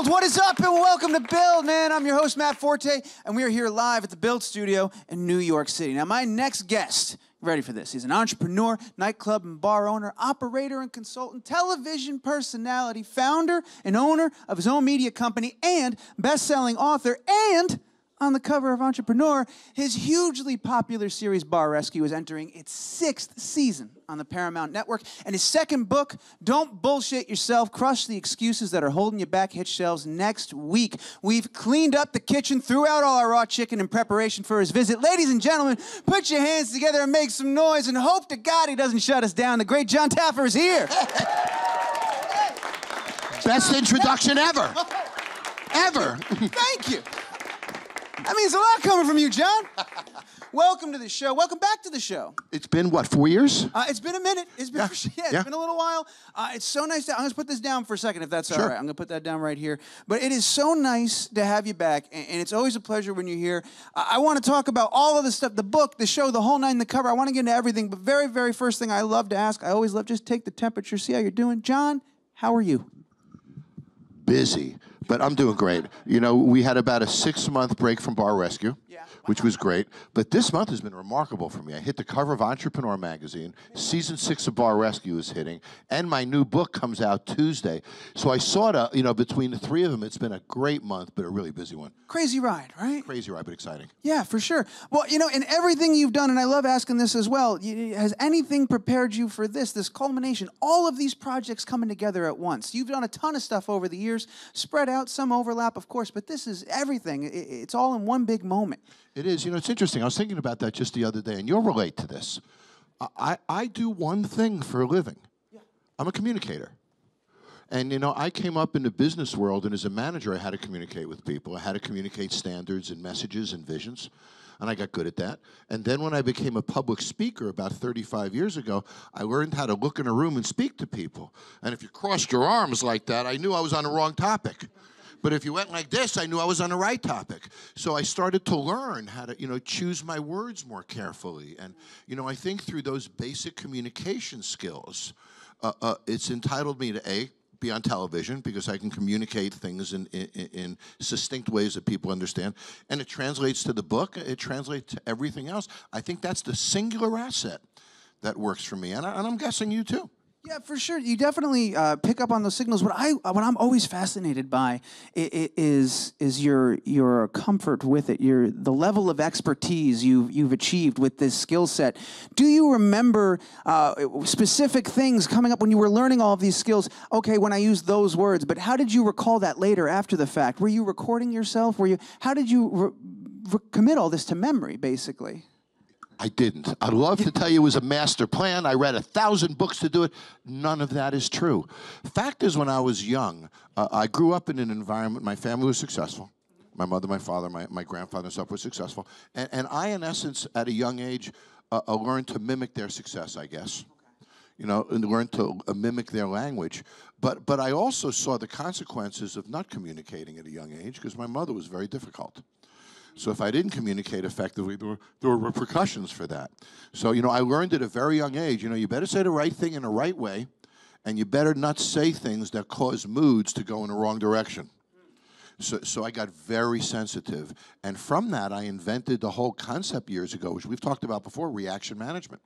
Build, what is up, and welcome to Build, man. I'm your host, Matt Forte, and we are here live at the Build studio in New York City. Now, my next guest, ready for this, he's an entrepreneur, nightclub and bar owner, operator and consultant, television personality, founder and owner of his own media company, and best-selling author, and on the cover of Entrepreneur, his hugely popular series Bar Rescue is entering its 6th season on the Paramount Network. And his second book, Don't Bullshit Yourself, Crush the Excuses That Are Holding You Back, hits shelves next week. We've cleaned up the kitchen, threw out all our raw chicken in preparation for his visit. Ladies and gentlemen, put your hands together and make some noise, and hope to God he doesn't shut us down. The great Jon Taffer is here. Best introduction ever. Ever. Thank you. That means a lot coming from you, Jon. Welcome to the show. Welcome back to the show. It's been, what, 4 years? It's been a minute. It's been, it's been a little while. It's so nice I'm going to put this down for a second, if that's all right. I'm going to put that down right here. But it is so nice to have you back, and it's always a pleasure when you're here. I want to talk about all of the stuff, the book, the show, the whole nine, the cover. I want to get into everything, but very, very first thing I love to ask, I always love just take the temperature, see how you're doing. Jon, how are you? Busy, but I'm doing great. You know, we had about a 6-month break from Bar Rescue, which was great. But this month has been remarkable for me. I hit the cover of Entrepreneur magazine. Season 6 of Bar Rescue is hitting, and my new book comes out Tuesday. So I sort of, you know, between the three of them, it's been a great month, but a really busy one. Crazy ride, right? Crazy ride, but exciting. Yeah, for sure. Well, you know, in everything you've done, and I love asking this as well, has anything prepared you for this culmination, all of these projects coming together at once? You've done a ton of stuff over the years, spread out, some overlap, of course, but this is everything. It's all in one big moment. It is. You know, it's interesting. I was thinking about that just the other day, and you'll relate to this. I do one thing for a living. Yeah. I'm a communicator. And, you know, I came up in the business world, and as a manager, I had to communicate with people. I had to communicate standards and messages and visions, and I got good at that. And then when I became a public speaker about 35 years ago, I learned how to look in a room and speak to people. And if you crossed your arms like that, I knew I was on the wrong topic. But if you went like this, I knew I was on the right topic. So I started to learn how to, you know, choose my words more carefully. And, you know, I think through those basic communication skills, it's entitled me to, A, be on television because I can communicate things in succinct ways that people understand. And it translates to the book. It translates to everything else. I think that's the singular asset that works for me. And I'm guessing you too. Yeah, for sure. You definitely pick up on those signals. What I'm always fascinated by is your comfort with it, the level of expertise you've achieved with this skill set. Do you remember specific things coming up when you were learning all of these skills? Okay, when I used those words, but how did you recall that later after the fact? Were you recording yourself? How did you commit all this to memory, basically? I didn't. I'd love to tell you it was a master plan. I read 1,000 books to do it. None of that is true. Fact is, when I was young, I grew up in an environment, my family was successful. My mother, my father, my grandfather and stuff were successful. And I, in essence, at a young age, learned to mimic their success, I guess. You know, and learned to mimic their language. But I also saw the consequences of not communicating at a young age because my mother was very difficult. So if I didn't communicate effectively, there were repercussions for that. So, you know, I learned at a very young age, you know, you better say the right thing in the right way, and you better not say things that cause moods to go in the wrong direction. So I got very sensitive. And from that, I invented the whole concept years ago, which we've talked about before, reaction management.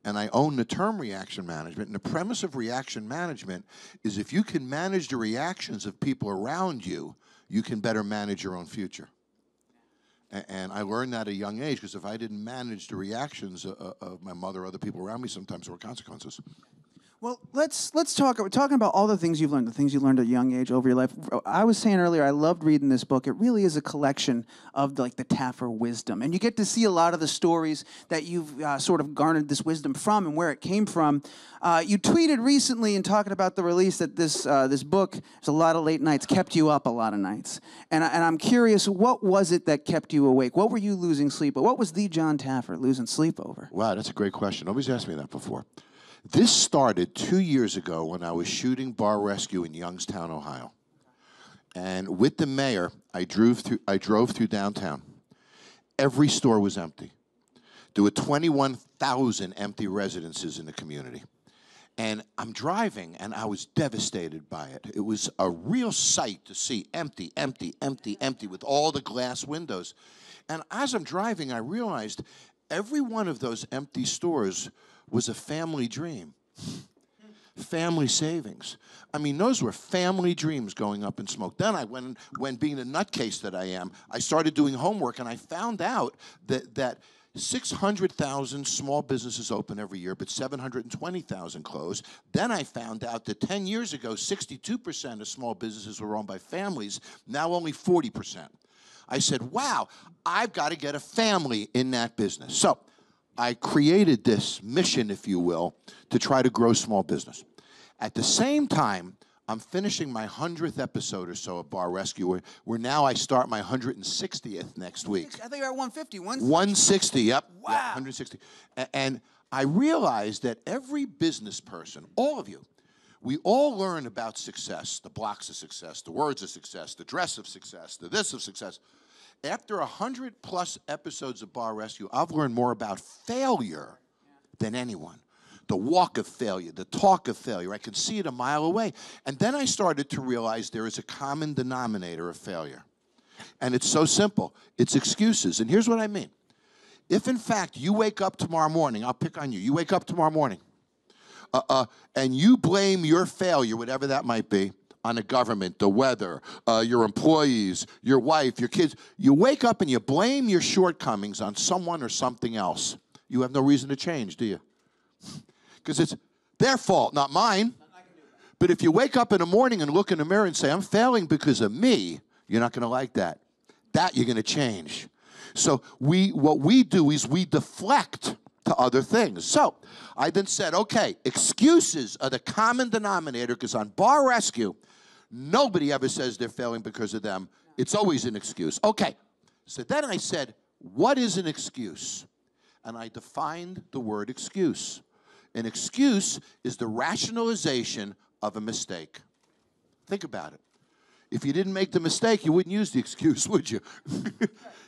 And I own the term reaction management. And the premise of reaction management is if you can manage the reactions of people around you, you can better manage your own future. And I learned that at a young age because if I didn't manage the reactions of my mother or other people around me, sometimes there were consequences. Well, let's talk. We're talking about all the things you've learned, the things you learned at a young age over your life. I was saying earlier, I loved reading this book. It really is a collection of the Taffer wisdom, and you get to see a lot of the stories that you've sort of garnered this wisdom from and where it came from. You tweeted recently in talking about the release that this book, there's a lot of late nights, kept you up a lot of nights, and I'm curious, what was it that kept you awake? What were you losing sleep over? What was the Jon Taffer losing sleep over? Wow, that's a great question. Nobody's asked me that before. This started 2 years ago when I was shooting Bar Rescue in Youngstown, Ohio. And with the mayor, I drove through downtown. Every store was empty. There were 21,000 empty residences in the community. And I'm driving, and I was devastated by it. It was a real sight to see empty, empty, empty, empty with all the glass windows. And as I'm driving, I realized every one of those empty stores was a family dream. Family savings. I mean, those were family dreams going up in smoke. Then when being the nutcase that I am, I started doing homework, and I found out that 600,000 small businesses open every year, but 720,000 close. Then I found out that 10 years ago, 62% of small businesses were owned by families, now only 40%. I said, wow, I've got to get a family in that business. So I created this mission, if you will, to try to grow small business. At the same time, I'm finishing my 100th episode or so of Bar Rescue, where now I start my 160th next week. I think you're at 150. 160, yep. Wow. Yep, 160. And I realized that every business person, all of you, we all learn about success, the blocks of success, the words of success, the dress of success, the this of success. After 100+ episodes of Bar Rescue, I've learned more about failure than anyone. The walk of failure, the talk of failure. I can see it a mile away. And then I started to realize there is a common denominator of failure. And it's so simple. It's excuses. And here's what I mean. If, in fact, you wake up tomorrow morning, I'll pick on you. You wake up tomorrow morning, and you blame your failure, whatever that might be, on the government, the weather, your employees, your wife, your kids. You wake up and you blame your shortcomings on someone or something else. You have no reason to change, do you? Because it's their fault, not mine. But if you wake up in the morning and look in the mirror and say, I'm failing because of me, you're not going to like that. That you're going to change. So what we do is we deflect to other things. So I then said, okay, excuses are the common denominator, because on Bar Rescue, nobody ever says they're failing because of them. It's always an excuse. Okay, so then I said, what is an excuse? And I defined the word excuse. An excuse is the rationalization of a mistake. Think about it. If you didn't make the mistake, you wouldn't use the excuse, would you?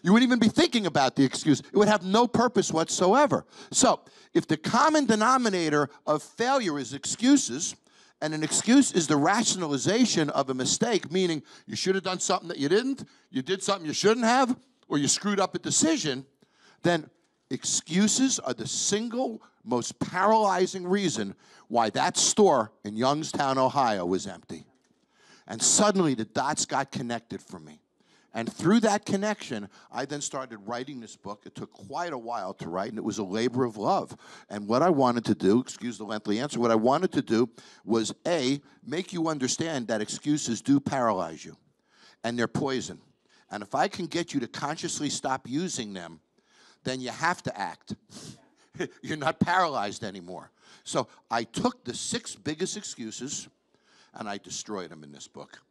You wouldn't even be thinking about the excuse. It would have no purpose whatsoever. So, if the common denominator of failure is excuses, and an excuse is the rationalization of a mistake, meaning you should have done something that you didn't, you did something you shouldn't have, or you screwed up a decision, then excuses are the single most paralyzing reason why that store in Youngstown, Ohio was empty. And suddenly the dots got connected for me. And through that connection, I then started writing this book. It took quite a while to write, and it was a labor of love. And what I wanted to do, excuse the lengthy answer, what I wanted to do was, A, make you understand that excuses do paralyze you, and they're poison. And if I can get you to consciously stop using them, then you have to act. You're not paralyzed anymore. So I took the 6 biggest excuses, and I destroyed them in this book.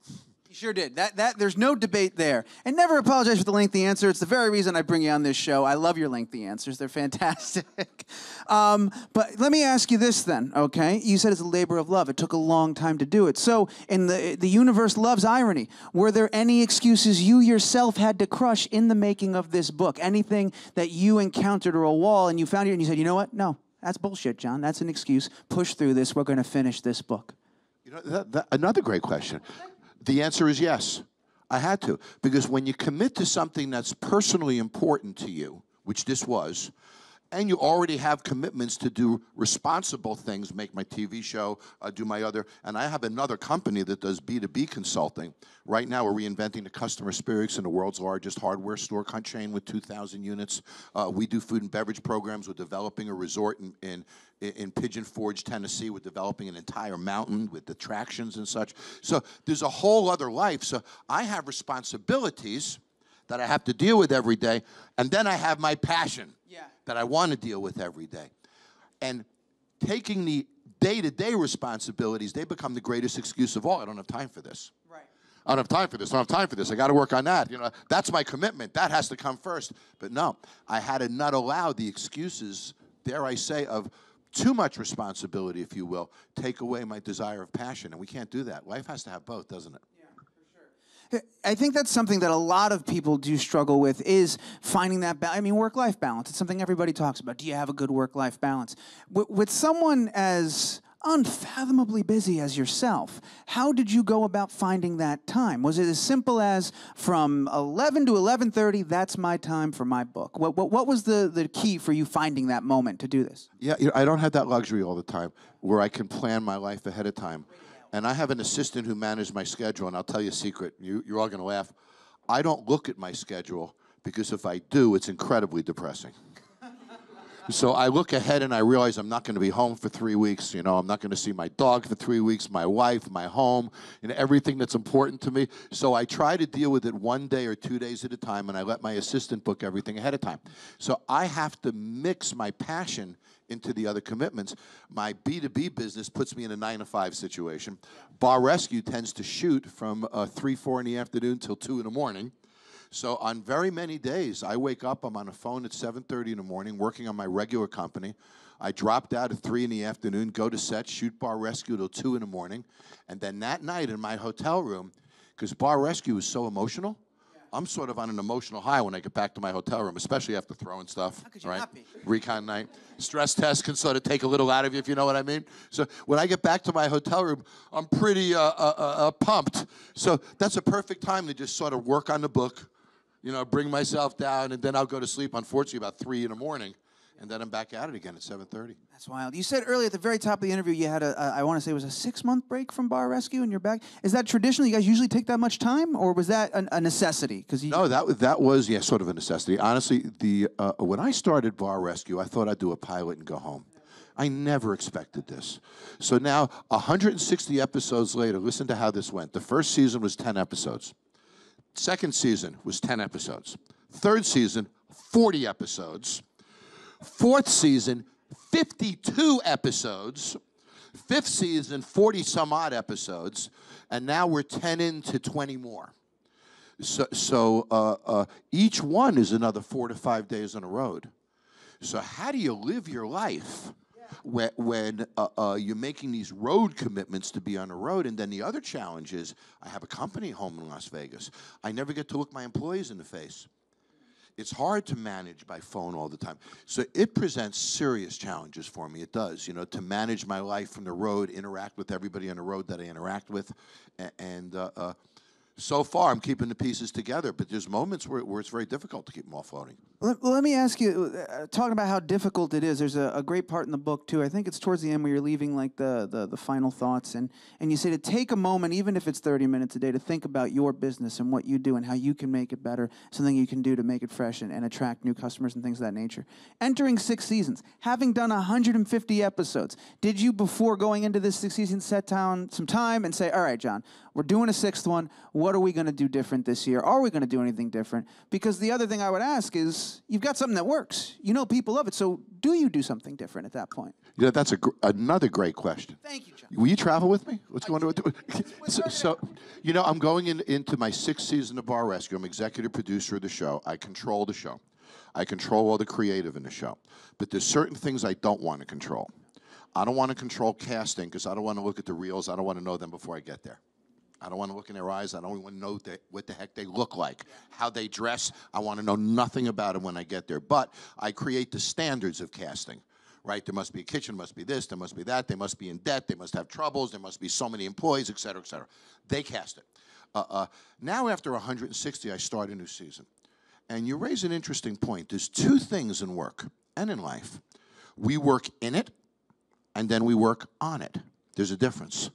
You sure did. There's no debate there. And never apologize for the lengthy answer. It's the very reason I bring you on this show. I love your lengthy answers. They're fantastic. But let me ask you this then, okay? You said it's a labor of love. It took a long time to do it. So in the universe loves irony. Were there any excuses you yourself had to crush in the making of this book? Anything that you encountered or a wall and you found it and you said, you know what? No, that's bullshit, Jon. That's an excuse. Push through this. We're going to finish this book. You know, another great question. The answer is yes. I had to. Because when you commit to something that's personally important to you, which this was, and you already have commitments to do responsible things, make my TV show, do my other, and I have another company that does B2B consulting. Right now, we're reinventing the customer experience in the world's largest hardware store chain with 2,000 units. We do food and beverage programs. We're developing a resort in Pigeon Forge, Tennessee. We're developing an entire mountain with attractions and such. So there's a whole other life. So I have responsibilities that I have to deal with every day, and then I have my passion that I want to deal with every day. And taking the day-to-day responsibilities, they become the greatest excuse of all. I don't have time for this. Right. I don't have time for this. I don't have time for this. I got to work on that. You know, that's my commitment. That has to come first. But no, I had to not allow the excuses, dare I say, of too much responsibility, if you will, take away my desire of passion. And we can't do that. Life has to have both, doesn't it? I think that's something that a lot of people do struggle with, is finding that work-life balance. It's something everybody talks about. Do you have a good work-life balance? With someone as unfathomably busy as yourself. How did you go about finding that time? Was it as simple as from 11 to 11:30, that's my time for my book? What was the key for you finding that moment to do this? Yeah, I don't have that luxury all the time where I can plan my life ahead of time. And I have an assistant who manages my schedule, and I'll tell you a secret. You're all going to laugh. I don't look at my schedule because if I do, it's incredibly depressing. So I look ahead and I realize I'm not going to be home for 3 weeks. I'm not going to see my dog for 3 weeks, my wife, my home, everything that's important to me. So I try to deal with it 1 day or 2 days at a time, and I let my assistant book everything ahead of time. So I have to mix my passion into the other commitments. My B2B business puts me in a 9-to-5 situation. Bar Rescue tends to shoot from 3, 4 in the afternoon till 2 in the morning. So on very many days, I wake up, I'm on a phone at 7:30 in the morning, working on my regular company. I dropped out at 3 in the afternoon, go to set, shoot Bar Rescue till 2 in the morning. And then that night in my hotel room, because Bar Rescue is so emotional, I'm sort of on an emotional high when I get back to my hotel room, especially after throwing stuff. How could you right? not be? Recon night. Stress test can sort of take a little out of you, if you know what I mean. So when I get back to my hotel room, I'm pretty pumped. So that's a perfect time to just sort of work on the book, bring myself down, and then I'll go to sleep, unfortunately, about 3 in the morning, and then I'm back at it again at 7:30. That's wild. You said earlier at the very top of the interview you had I want to say it was a 6-month break from Bar Rescue and you're back. Is that traditional? You guys usually take that much time, or was that a necessity? No, that was, sort of a necessity. Honestly, when I started Bar Rescue, I thought I'd do a pilot and go home. I never expected this. So now, 160 episodes later, listen to how this went. The first season was 10 episodes. Second season was 10 episodes. Third season, 40 episodes. Fourth season, 52 episodes. Fifth season, 40-some-odd episodes. And now we're 10 into 20 more. So each one is another 4 to 5 days on the road. So how do you live your life when you're making these road commitments to be on the road? And then the other challenge is I have a company home in Las Vegas. I never get to look my employees in the face. It's hard to manage by phone all the time. So it presents serious challenges for me. It does, to manage my life from the road, interact with everybody on the road that I interact with. And so far, I'm keeping the pieces together, but there's moments where it's very difficult to keep them all floating. Well, let me ask you, talking about how difficult it is, there's a great part in the book, too. I think it's towards the end where you're leaving like the final thoughts, and you say to take a moment, even if it's 30 minutes a day, to think about your business and what you do and how you can make it better, something you can do to make it fresh and attract new customers and things of that nature. Entering 6 seasons, having done 150 episodes, did you, before going into this 6th season, set down some time and say, all right, Jon, we're doing a 6th one. What are we going to do different this year? Are we going to do anything different? Because the other thing I would ask is, you've got something that works. People love it. So do you do something different at that point? That's another great question. Thank you, Jon. Will you travel with me? Let's go into it. So, I'm going into my 6th season of Bar Rescue. I'm executive producer of the show. I control the show. I control all the creative in the show. But there's certain things I don't want to control. I don't want to control casting because I don't want to look at the reels. I don't want to know them before I get there. I don't want to look in their eyes. I don't want to know what the heck they look like, how they dress. I want to know nothing about them when I get there. But I create the standards of casting, right? There must be a kitchen, must be this, there must be that. They must be in debt. They must have troubles. There must be so many employees, et cetera, et cetera. They cast it. Now, after 160, I start a new season. And you raise an interesting point. There's 2 things in work and in life. We work in it, and then we work on it. There's a difference.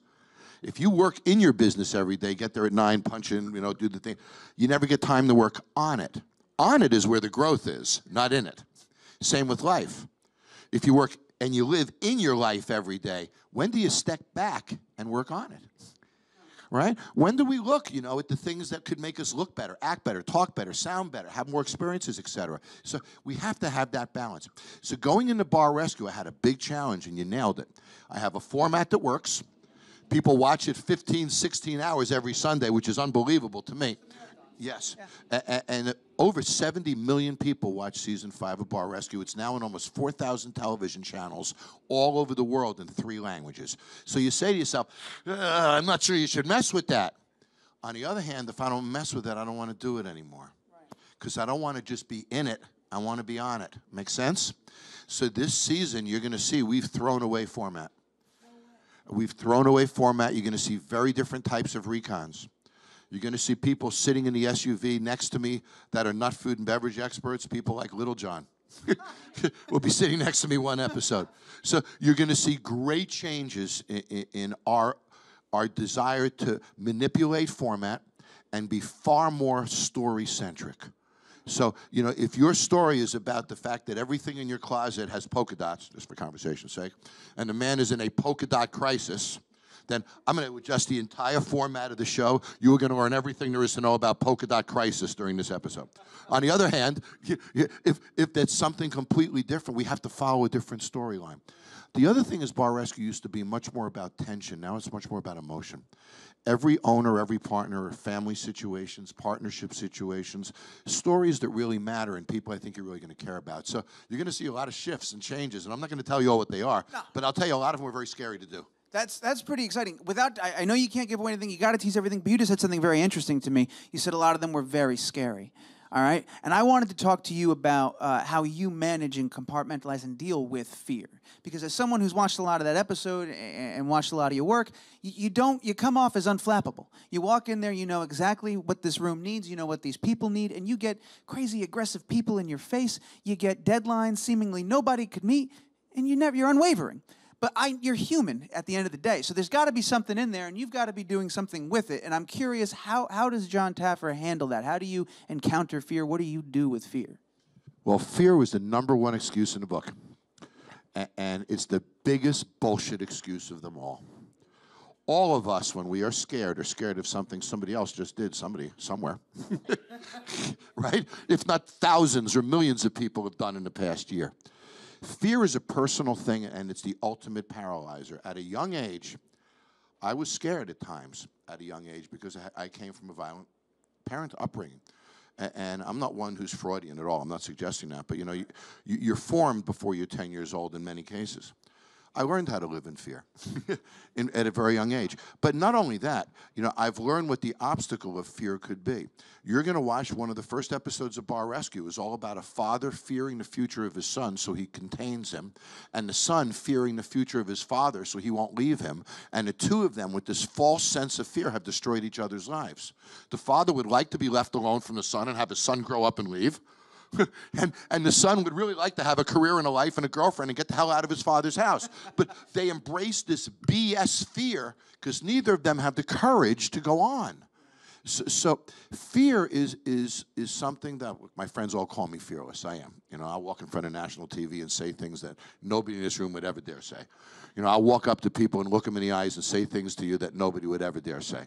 If you work in your business every day, get there at 9, punch in, do the thing, you never get time to work on it. On it is where the growth is, not in it. Same with life. If you work and you live in your life every day, when do you step back and work on it? Right? When do we look, at the things that could make us look better, act better, talk better, sound better, have more experiences, et cetera? So we have to have that balance. So going into Bar Rescue, I had a big challenge, and you nailed it. I have a format that works. People watch it 15, 16 hours every Sunday, which is unbelievable to me. Yes. Yeah. And over 70 million people watch Season 5 of Bar Rescue. It's now in almost 4,000 television channels all over the world in 3 languages. So you say to yourself, I'm not sure you should mess with that. On the other hand, if I don't mess with that, I don't want to do it anymore. Because I don't want to just be in it. I want to be on it. Make sense? So this season, you're going to see we've thrown away format. We've thrown away format. You're going to see very different types of recons. You're going to see people sitting in the SUV next to me that are not food and beverage experts, people like Little John. Will be sitting next to me one episode. So you're going to see great changes in our desire to manipulate format and be far more story-centric. So, you know, if your story is about the fact that everything in your closet has polka dots, just for conversation's sake, and the man is in a polka dot crisis, then I'm going to adjust the entire format of the show. You are going to learn everything there is to know about polka dot crisis during this episode. On the other hand, if that's something completely different, we have to follow a different storyline. The other thing is Bar Rescue used to be much more about tension. Now it's much more about emotion. Every owner, every partner, family situations, partnership situations, stories that really matter and people I think you're really going to care about. So you're going to see a lot of shifts and changes, and I'm not going to tell you all what they are, but I'll tell you a lot of them are very scary to do. That's pretty exciting. I know you can't give away anything. You got to tease everything, but you just said something very interesting to me. You said a lot of them were very scary. All right? And I wanted to talk to you about how you manage and compartmentalize and deal with fear. Because as someone who's watched a lot of that episode and watched a lot of your work, you come off as unflappable. You walk in there, you know exactly what this room needs, you know what these people need, and you get crazy aggressive people in your face. You get deadlines seemingly nobody could meet, and you're unwavering. But you're human at the end of the day. So there's got to be something in there, and you've got to be doing something with it. And I'm curious, how does Jon Taffer handle that? How do you encounter fear? What do you do with fear? Well, fear was the #1 excuse in the book. And it's the biggest bullshit excuse of them all. All of us, when we are scared of something somebody else just did, somewhere. Right? If not thousands or millions of people have done in the past year. Fear is a personal thing, and it's the ultimate paralyzer. At a young age, I was scared at times at a young age because I came from a violent parent upbringing. And I'm not one who's Freudian at all. I'm not suggesting that. But, you know, you're formed before you're 10 years old in many cases. I learned how to live in fear at a very young age. But not only that, you know, I've learned what the obstacle of fear could be. You're going to watch one of the first episodes of Bar Rescue. It's all about a father fearing the future of his son so he contains him, and the son fearing the future of his father so he won't leave him. And the two of them, with this false sense of fear, have destroyed each other's lives. The father would like to be left alone from the son and have his son grow up and leave. and the son would really like to have a career and a life and a girlfriend and get the hell out of his father's house. But they embrace this BS fear because neither of them have the courage to go on. So fear is something that my friends all call me fearless. I am. You know, I'll walk in front of national TV and say things that nobody in this room would ever dare say. You know, I'll walk up to people and look them in the eyes and say things to you that nobody would ever dare say.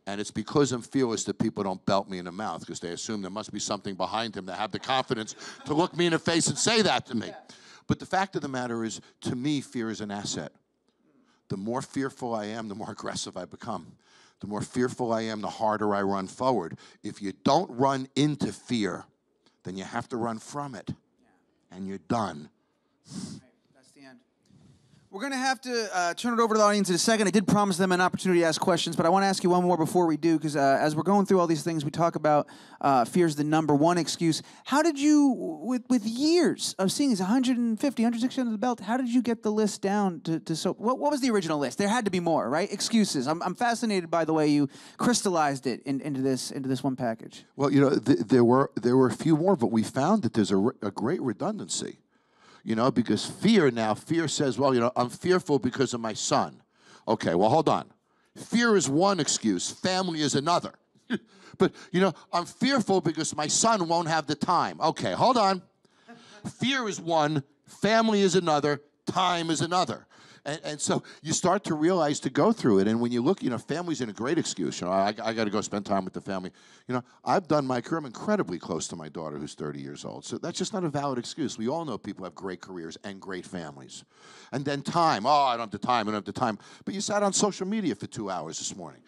And it's because I'm fearless that people don't belt me in the mouth because they assume there must be something behind him to have the confidence to look me in the face and say that to me. But the fact of the matter is, to me, fear is an asset. The more fearful I am, the more aggressive I become. The more fearful I am, the harder I run forward. If you don't run into fear, then you have to run from it. And you're done. That's the end. We're going to have to turn it over to the audience in a second. I did promise them an opportunity to ask questions, but I want to ask you one more before we do, because as we're going through all these things, we talk about fear's the #1 excuse. How did you, with years of seeing these 150, 160 under the belt, how did you get the list down to so, what was the original list? There had to be more, right? Excuses. I'm fascinated by the way you crystallized it into this one package. Well, you know, there were a few more, but we found that there's a great redundancy. You know, because fear says, well, you know, I'm fearful because of my son. Okay, well, hold on. Fear is one excuse. Family is another. But, you know, I'm fearful because my son won't have the time. Okay, hold on. Fear is one. Family is another. Time is another. And so you start to realize to go through it. And when you look, you know, family's in a great excuse. You know, I got to go spend time with the family. You know, I've done my career. I'm incredibly close to my daughter who's 30 years old. So that's just not a valid excuse. We all know people have great careers and great families. And then time. Oh, I don't have the time. I don't have the time. But you sat on social media for 2 hours this morning.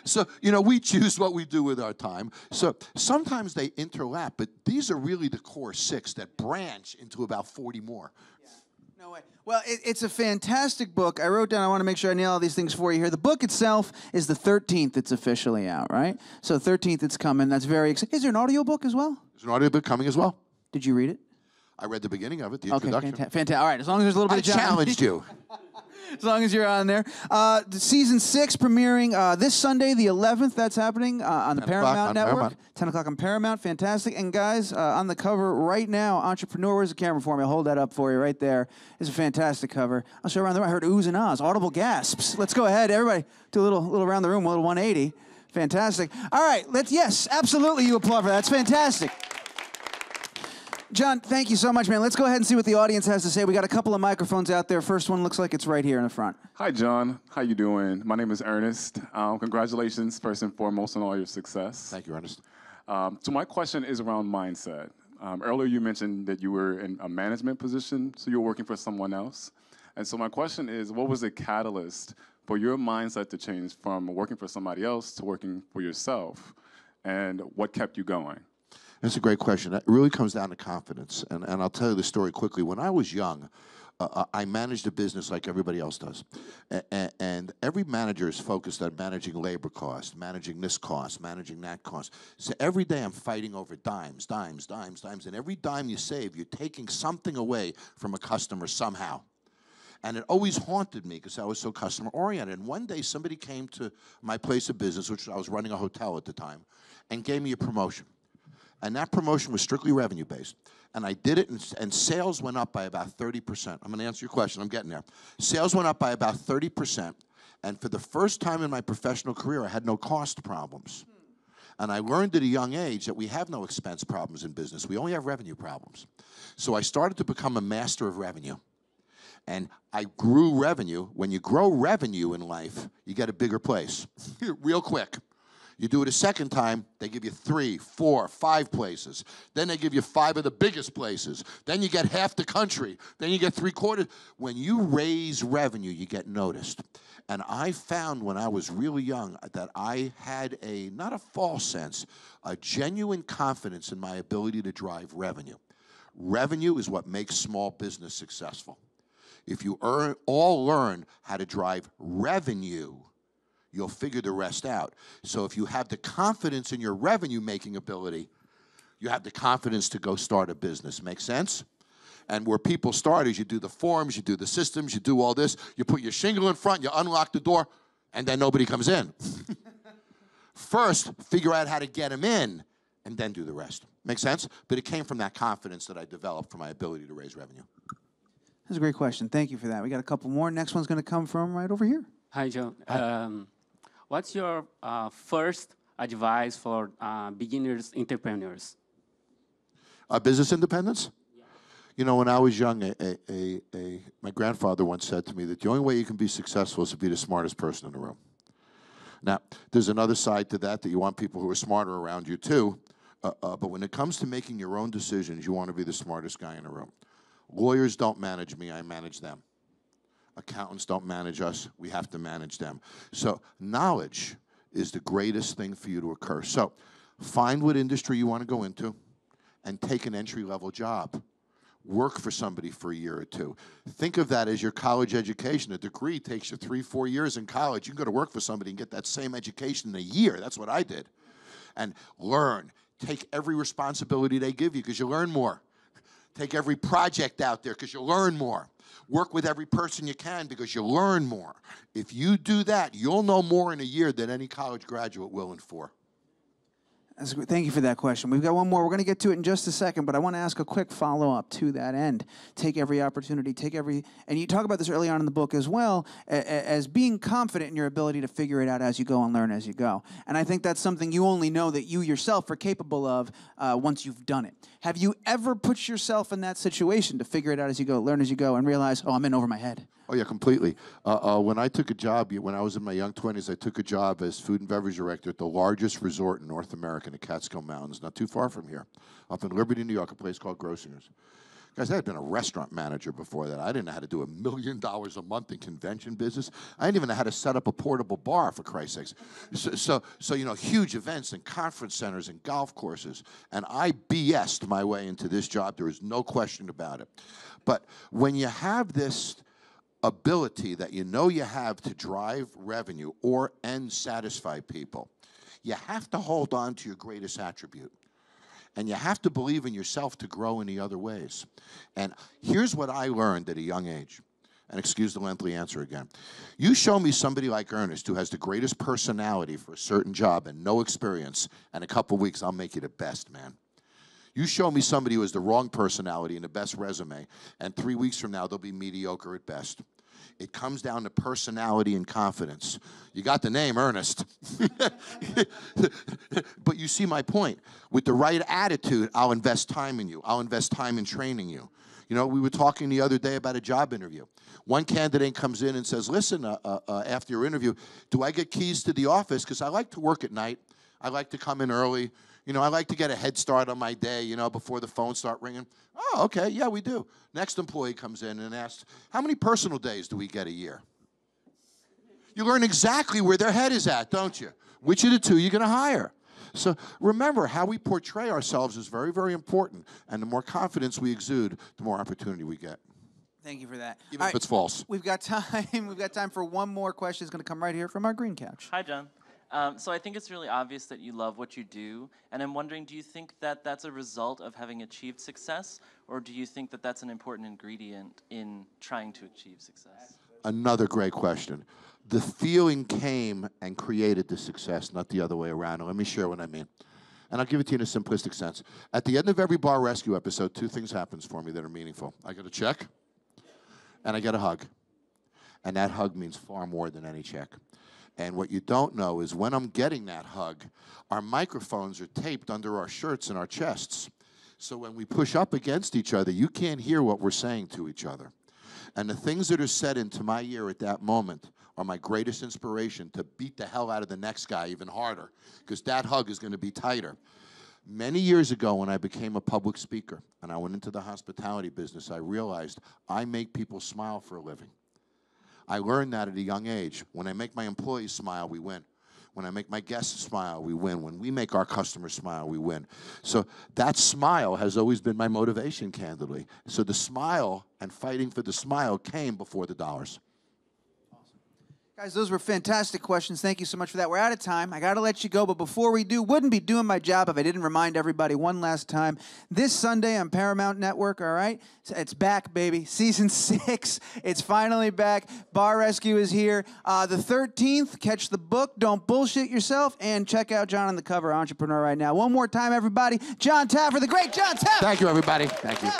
So, you know, we choose what we do with our time. So sometimes they interlap. But these are really the core 6 that branch into about 40 more. No way. Well, it's a fantastic book. I wrote down, I want to make sure I nail all these things for you here. The book itself is the 13th it's officially out, right? So 13th it's coming. That's very exciting. Is there an audiobook as well? There's an audiobook coming as well. Did you read it? I read the beginning of it, the okay, introduction. Fantastic. All right, as long as there's a little bit of I challenged you. As long as you're on there. Season 6 premiering this Sunday, the 11th. That's happening on the Paramount Network. 10 o'clock on Paramount. Fantastic. And guys, on the cover right now, Entrepreneur. Where's the camera for me? I'll hold that up for you right there. It's a fantastic cover. I'll show around the room. I heard oohs and ahs, audible gasps. Let's go ahead. Everybody, do a little around the room, a little 180. Fantastic. All right. Yes, absolutely you applaud for that. That's fantastic. Jon, thank you so much, man. Let's go ahead and see what the audience has to say. We got a couple of microphones out there. First one looks like it's right here in the front. Hi, Jon. How you doing? My name is Ernest. Congratulations, first and foremost, on all your success. Thank you, Ernest. So my question is around mindset. Earlier you mentioned that you were in a management position, so you were working for someone else. And so my question is, what was the catalyst for your mindset to change from working for somebody else to working for yourself? And what kept you going? That's a great question. It really comes down to confidence. And I'll tell you the story quickly. When I was young, I managed a business like everybody else does. And every manager is focused on managing labor costs, managing this cost, managing that cost. So every day I'm fighting over dimes. And every dime you save, you're taking something away from a customer somehow. And it always haunted me because I was so customer-oriented. And one day somebody came to my place of business, which I was running a hotel at the time, and gave me a promotion. And that promotion was strictly revenue-based. And I did it, and sales went up by about 30%. I'm going to answer your question. I'm getting there. Sales went up by about 30%. And for the first time in my professional career, I had no cost problems. And I learned at a young age that we have no expense problems in business. We only have revenue problems. So I started to become a master of revenue. And I grew revenue. When you grow revenue in life, you get a bigger place real quick. You do it a second time, they give you 3, 4, 5 places. Then they give you 5 of the biggest places. Then you get half the country. Then you get 3/4. When you raise revenue, you get noticed. And I found when I was really young that I had not a false sense, a genuine confidence in my ability to drive revenue. Revenue is what makes small business successful. If you all learn how to drive revenue, you'll figure the rest out. So if you have the confidence in your revenue-making ability, you have the confidence to go start a business. Make sense? And where people start is you do the forms, you do the systems, you do all this, you put your shingle in front, you unlock the door, and then nobody comes in. First, figure out how to get them in, and then do the rest. Make sense? But it came from that confidence that I developed from my ability to raise revenue. That's a great question. Thank you for that. We got a couple more. Next one's going to come from right over here. Hi, Jon. What's your first advice for beginners, entrepreneurs? Business independence? Yeah. You know, when I was young, my grandfather once said to me that the only way you can be successful is to be the smartest person in the room. Now, there's another side to that you want people who are smarter around you too, but when it comes to making your own decisions, you want to be the smartest guy in the room. Lawyers don't manage me, I manage them. Accountants don't manage us, we have to manage them. So knowledge is the greatest thing for you to occur. So find what industry you want to go into and take an entry-level job. Work for somebody for a year or two. Think of that as your college education. A degree takes you 3, 4 years in college. You can go to work for somebody and get that same education in a year. That's what I did. And learn. Take every responsibility they give you because you learn more. Take every project out there because you'll learn more. Work with every person you can because you'll learn more. If you do that, you'll know more in a year than any college graduate will in 4. Thank you for that question. We've got one more. We're going to get to it in just a second, but I want to ask a quick follow-up to that end. Take every opportunity, and you talk about this early on in the book as well, as being confident in your ability to figure it out as you go and learn as you go. And I think that's something you only know that you yourself are capable of once you've done it. Have you ever put yourself in that situation to figure it out as you go, learn as you go, and realize, oh, I'm in over my head? Oh, yeah, completely. When I took a job, when I was in my young 20s, I took a job as food and beverage director at the largest resort in North America in the Catskill Mountains, not too far from here, up in Liberty, New York, a place called Grossinger's. Guys, I had been a restaurant manager before that. I didn't know how to do $1 million a month in convention business. I didn't even know how to set up a portable bar, for Christ's sakes. So you know, huge events and conference centers and golf courses. And I BS'd my way into this job. There is no question about it. But when you have this ability that you know you have to drive revenue and satisfy people, you have to hold on to your greatest attribute. And you have to believe in yourself to grow in the other ways. And here's what I learned at a young age. and excuse the lengthy answer again. You show me somebody like Ernest who has the greatest personality for a certain job and no experience, and a couple weeks, I'll make you the best, man. You show me somebody who has the wrong personality and the best resume, and 3 weeks from now, they'll be mediocre at best. It comes down to personality and confidence. You got the name, Ernest. But you see my point. With the right attitude, I'll invest time in you. I'll invest time in training you. You know, we were talking the other day about a job interview. One candidate comes in and says, listen, after your interview, do I get keys to the office? Because I like to work at night. I like to come in early. You know, I like to get a head start on my day, you know, before the phones start ringing. Oh, okay, yeah, we do. Next employee comes in and asks, how many personal days do we get a year? You learn exactly where their head is at, don't you? Which of the two you're going to hire? So remember, how we portray ourselves is very, very important. And the more confidence we exude, the more opportunity we get. Thank you for that. Even if it's false. We've got time. We've got time for one more question. It's going to come right here from our green couch. Hi, Jon. So I think it's really obvious that you love what you do, and I'm wondering, do you think that that's a result of having achieved success, or do you think that that's an important ingredient in trying to achieve success? Another great question. The feeling came and created the success, not the other way around. Let me share what I mean. And I'll give it to you in a simplistic sense. At the end of every bar rescue episode, 2 things happens for me that are meaningful. I get a check, and I get a hug. And that hug means far more than any check. And what you don't know is when I'm getting that hug, our microphones are taped under our shirts and our chests. So when we push up against each other, you can't hear what we're saying to each other. And the things that are said into my ear at that moment are my greatest inspiration to beat the hell out of the next guy even harder, because that hug is going to be tighter. Many years ago, when I became a public speaker and I went into the hospitality business, I realized I make people smile for a living. I learned that at a young age. When I make my employees smile, we win. When I make my guests smile, we win. When we make our customers smile, we win. So that smile has always been my motivation, candidly. So the smile and fighting for the smile came before the dollars. Guys, those were fantastic questions. Thank you so much for that. We're out of time. I got to let you go, but before we do, wouldn't be doing my job if I didn't remind everybody one last time. This Sunday on Paramount Network, all right? It's back, baby. Season 6. It's finally back. Bar Rescue is here. The 13th, catch the book. Don't bullshit yourself. And check out Jon on the cover, Entrepreneur, right now. One more time, everybody. Jon Taffer, the great Jon Taffer. Thank you, everybody. Thank you.